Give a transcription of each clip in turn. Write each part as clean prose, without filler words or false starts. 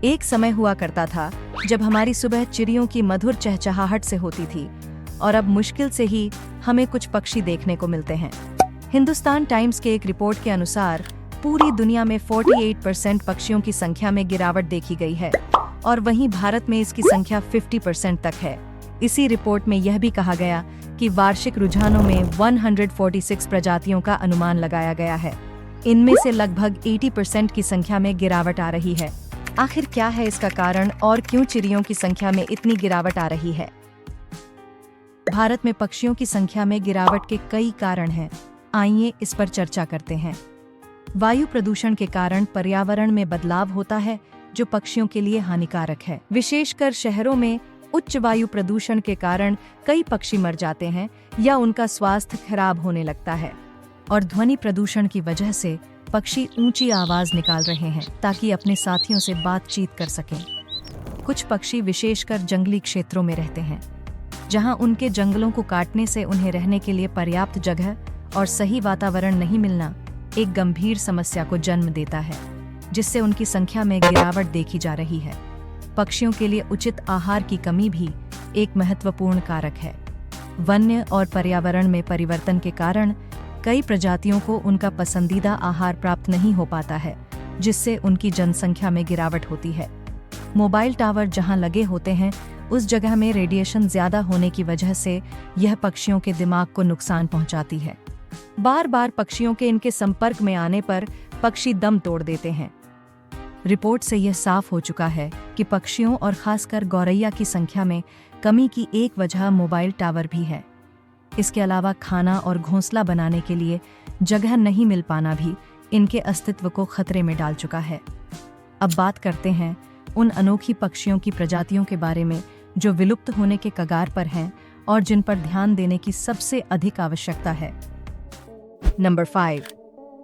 एक समय हुआ करता था जब हमारी सुबह चिड़ियों की मधुर चहचहाहट से होती थी और अब मुश्किल से ही हमें कुछ पक्षी देखने को मिलते हैं। हिंदुस्तान टाइम्स के एक रिपोर्ट के अनुसार पूरी दुनिया में 48% पक्षियों की संख्या में गिरावट देखी गई है और वहीं भारत में इसकी संख्या 50% तक है। इसी रिपोर्ट में यह भी कहा गया कि वार्षिक रुझानों में 146 प्रजातियों का अनुमान लगाया गया है। इनमें से लगभग 80% की संख्या में गिरावट आ रही है। आखिर क्या है इसका कारण और क्यों चिड़ियों की संख्या में इतनी गिरावट आ रही है? भारत में पक्षियों की संख्या में गिरावट के कई कारण हैं। आइए इस पर चर्चा करते हैं। वायु प्रदूषण के कारण पर्यावरण में बदलाव होता है जो पक्षियों के लिए हानिकारक है। विशेषकर शहरों में उच्च वायु प्रदूषण के कारण कई पक्षी मर जाते हैं या उनका स्वास्थ्य खराब होने लगता है। और ध्वनि प्रदूषण की वजह से पक्षी ऊंची आवाज निकाल रहे हैं ताकि अपने साथियों से बातचीत कर सकें। कुछ पक्षी विशेषकर जंगली क्षेत्रों में रहते हैं, जहां उनके जंगलों को काटने से उन्हें रहने के लिए पर्याप्त जगह और सही वातावरण नहीं मिलना एक गंभीर समस्या को जन्म देता है, जिससे उनकी संख्या में गिरावट देखी जा रही है। पक्षियों के लिए उचित आहार की कमी भी एक महत्वपूर्ण कारक है। वन्य और पर्यावरण में परिवर्तन के कारण कई प्रजातियों को उनका पसंदीदा आहार प्राप्त नहीं हो पाता है, जिससे उनकी जनसंख्या में गिरावट होती है। मोबाइल टावर जहां लगे होते हैं, उस जगह में रेडिएशन ज्यादा होने की वजह से यह पक्षियों के दिमाग को नुकसान पहुंचाती है। बार बार पक्षियों के इनके संपर्क में आने पर पक्षी दम तोड़ देते हैं। रिपोर्ट से यह साफ हो चुका है कि पक्षियों और खासकर गौरैया की संख्या में कमी की एक वजह मोबाइल टावर भी है। इसके अलावा खाना और घोंसला बनाने के लिए जगह नहीं मिल पाना भी इनके अस्तित्व को खतरे में डाल चुका है। अब बात करते हैं उन अनोखी पक्षियों की प्रजातियों के बारे में जो विलुप्त होने के कगार पर हैं और जिन पर ध्यान देने की सबसे अधिक आवश्यकता है। Number 5,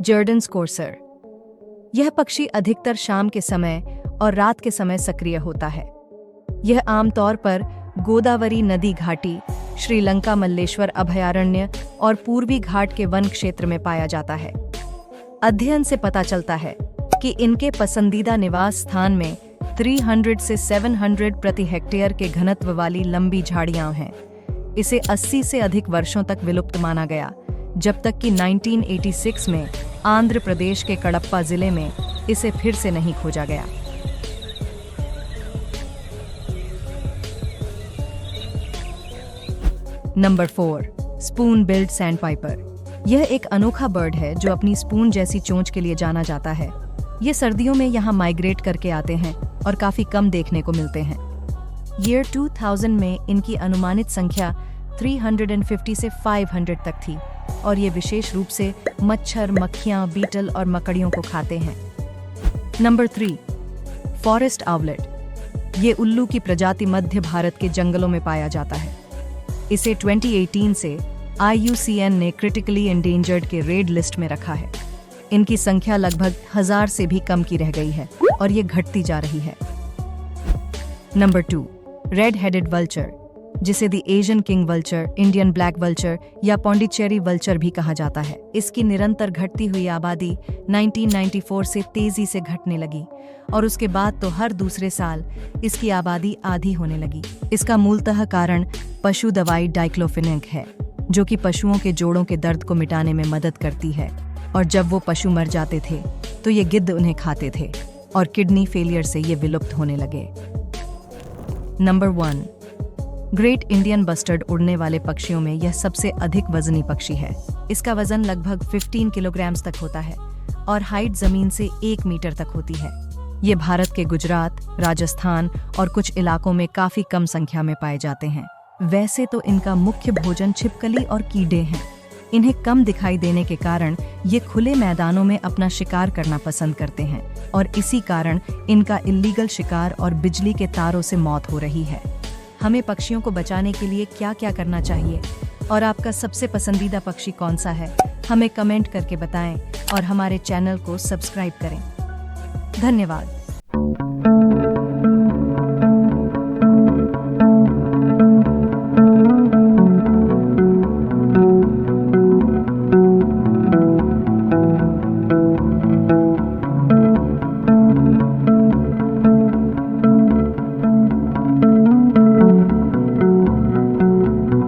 Jerdon's courser. यह पक्षी अधिकतर शाम के समय और रात के समय सक्रिय होता है। यह आमतौर पर गोदावरी नदी घाटी, श्रीलंका मल्लेश्वर अभयारण्य और पूर्वी घाट के वन क्षेत्र में पाया जाता है। अध्ययन से पता चलता है कि इनके पसंदीदा निवास स्थान में 300 से 700 प्रति हेक्टेयर के घनत्व वाली लंबी झाड़ियां हैं। इसे 80 से अधिक वर्षों तक विलुप्त माना गया, जब तक कि 1986 में आंध्र प्रदेश के कडप्पा जिले में इसे फिर से नहीं खोजा गया। Number 4, spoon build sandpiper. यह एक अनोखा बर्ड है जो अपनी स्पून जैसी चोंच के लिए जाना जाता है। ये सर्दियों में यहाँ माइग्रेट करके आते हैं और काफी कम देखने को मिलते हैं। ईयर 2000 में इनकी अनुमानित संख्या 350 से 500 तक थी और ये विशेष रूप से मच्छर, मक्खियां, बीटल और मकड़ियों को खाते हैं। Number 3, forest owlet. ये उल्लू की प्रजाति मध्य भारत के जंगलों में पाया जाता है। इसे 2018 से IUCN ने क्रिटिकली एंडेंजर्ड के रेड लिस्ट में रखा है। इनकी संख्या लगभग 1000 से भी कम की रह गई है और ये घटती जा रही है। नंबर 2, रेड हेडेड वल्चर, जिसे the Asian king vulture, Indian black vulture या पौंडीचेरी वल्चर भी कहा जाता है। इसकी निरंतर घटती हुई आबादी 1994 से तेजी से घटने लगी और उसके बाद तो हर दूसरे साल इसकी आबादी आधी होने लगी। इसका मूलतः कारण पशु दवाई डाइक्लोफिनेक है, जो कि पशुओं के जोड़ों के दर्द को मिटाने में मदद करती है। और जब वो पशु मर जाते थे तो ये गिद्ध उन्हें खाते थे और किडनी फेलियर से ये विलुप्त होने लगे। Number 1, great Indian bustard. उड़ने वाले पक्षियों में यह सबसे अधिक वजनी पक्षी है। इसका वजन लगभग 15 किलोग्राम तक होता है और हाइट जमीन से 1 मीटर तक होती है। ये भारत के गुजरात, राजस्थान और कुछ इलाकों में काफी कम संख्या में पाए जाते हैं। वैसे तो इनका मुख्य भोजन छिपकली और कीड़े हैं। इन्हें कम दिखाई देने के कारण ये खुले मैदानों में अपना शिकार करना पसंद करते हैं और इसी कारण इनका इल्लीगल शिकार और बिजली के तारों से मौत हो रही है। हमें पक्षियों को बचाने के लिए क्या क्या करना चाहिए और आपका सबसे पसंदीदा पक्षी कौन सा है, हमें कमेंट करके बताएं और हमारे चैनल को सब्सक्राइब करें। धन्यवाद।